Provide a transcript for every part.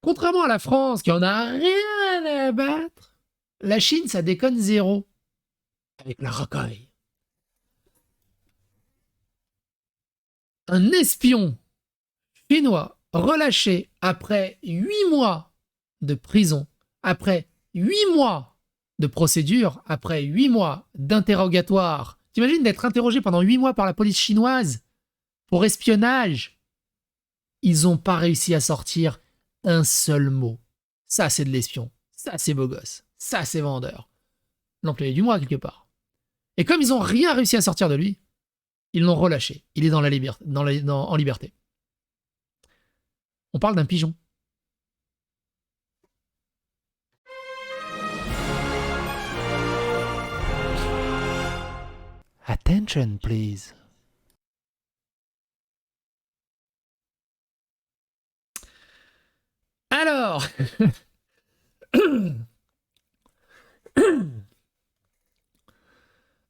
Contrairement à la France, qui en a rien à battre, la Chine, ça déconne zéro. Avec la racaille. Un espion chinois relâché après 8 mois de prison, après 8 mois de procédure, après 8 mois d'interrogatoire. T'imagines d'être interrogé pendant 8 mois par la police chinoise pour espionnage? Ils n'ont pas réussi à sortir un seul mot. Ça, c'est de l'espion. Ça, c'est beau gosse. Ça, c'est vendeur. L'employé du mois, quelque part. Et comme ils n'ont rien réussi à sortir de lui, ils l'ont relâché. Il est dans la liberté, en liberté. On parle d'un pigeon. Attention, please. Alors,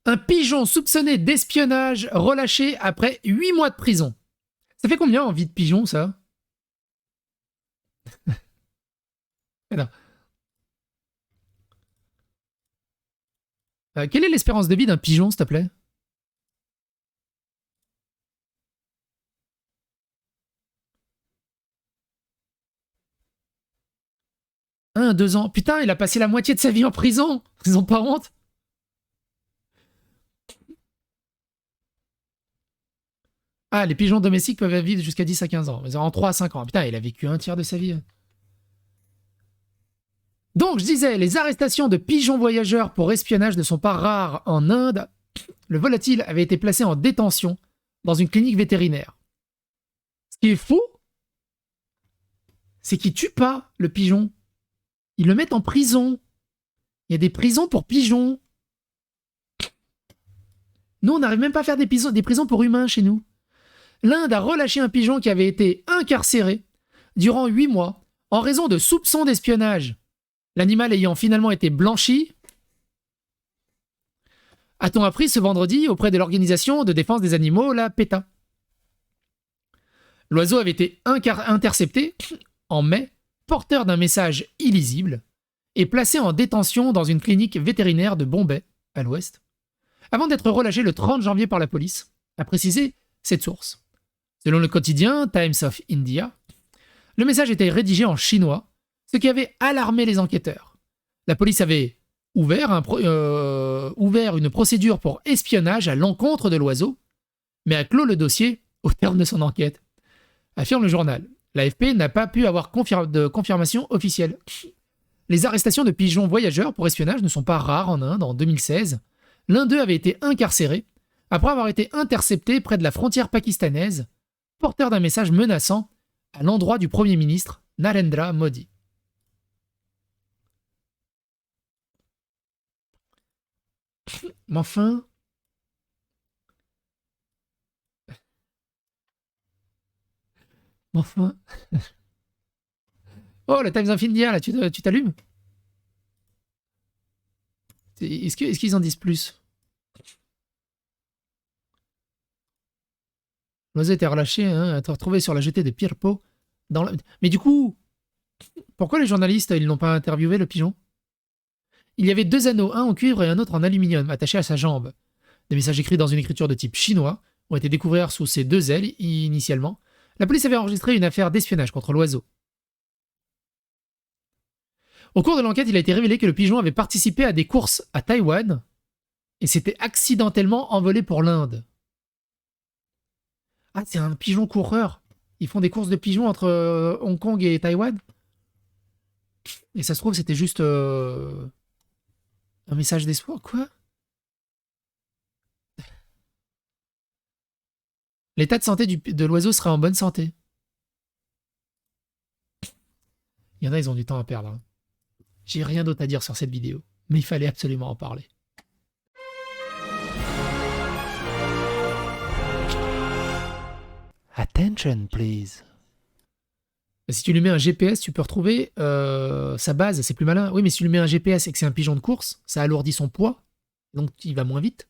un pigeon soupçonné d'espionnage relâché après 8 mois de prison. Ça fait combien en vie de pigeon, ça? Alors, quelle est l'espérance de vie d'un pigeon, s'il te plaît? 1, 2 ans. Putain, il a passé la moitié de sa vie en prison. Ils ont pas honte? Ah, les pigeons domestiques peuvent vivre jusqu'à 10 à 15 ans. En 3 à 5 ans. Putain, il a vécu un tiers de sa vie. Donc, je disais, les arrestations de pigeons voyageurs pour espionnage ne sont pas rares en Inde. Le volatile avait été placé en détention dans une clinique vétérinaire. Ce qui est fou, c'est qu'ils tuent pas le pigeon. Ils le mettent en prison. Il y a des prisons pour pigeons. Nous, on n'arrive même pas à faire des prisons pour humains chez nous. L'Inde a relâché un pigeon qui avait été incarcéré durant 8 mois en raison de soupçons d'espionnage. L'animal ayant finalement été blanchi, a-t-on appris ce vendredi auprès de l'organisation de défense des animaux, la PETA. L'oiseau avait été intercepté en mai, porteur d'un message illisible, et placé en détention dans une clinique vétérinaire de Bombay, à l'ouest, avant d'être relâché le 30 janvier par la police, a précisé cette source. Selon le quotidien Times of India, le message était rédigé en chinois, ce qui avait alarmé les enquêteurs. La police avait ouvert une procédure pour espionnage à l'encontre de l'oiseau, mais a clos le dossier au terme de son enquête, affirme le journal. L'AFP n'a pas pu avoir de confirmation officielle. Les arrestations de pigeons voyageurs pour espionnage ne sont pas rares en Inde. En 2016, l'un d'eux avait été incarcéré après avoir été intercepté près de la frontière pakistanaise, porteur d'un message menaçant à l'endroit du Premier ministre Narendra Modi. Mais enfin... Oh, le Times of India, là, tu t'allumes? Est-ce qu'ils en disent plus? L'oiseau était relâché, hein, a été retrouvé sur la jetée de Pirpo. Mais du coup, pourquoi les journalistes ils n'ont pas interviewé le pigeon? Il y avait 2 anneaux, un en cuivre et un autre en aluminium, attachés à sa jambe. Des messages écrits dans une écriture de type chinois ont été découverts sous ses 2 ailes initialement. La police avait enregistré une affaire d'espionnage contre l'oiseau. Au cours de l'enquête, il a été révélé que le pigeon avait participé à des courses à Taïwan et s'était accidentellement envolé pour l'Inde. Ah, c'est un pigeon coureur. Ils font des courses de pigeons entre Hong Kong et Taïwan. Et ça se trouve, c'était juste un message d'espoir, quoi. L'état de santé de l'oiseau serait en bonne santé. Il y en a, ils ont du temps à perdre. Hein. J'ai rien d'autre à dire sur cette vidéo, mais il fallait absolument en parler. Attention, please. Si tu lui mets un GPS, tu peux retrouver sa base, c'est plus malin. Oui, mais si tu lui mets un GPS et que c'est un pigeon de course, ça alourdit son poids, donc il va moins vite.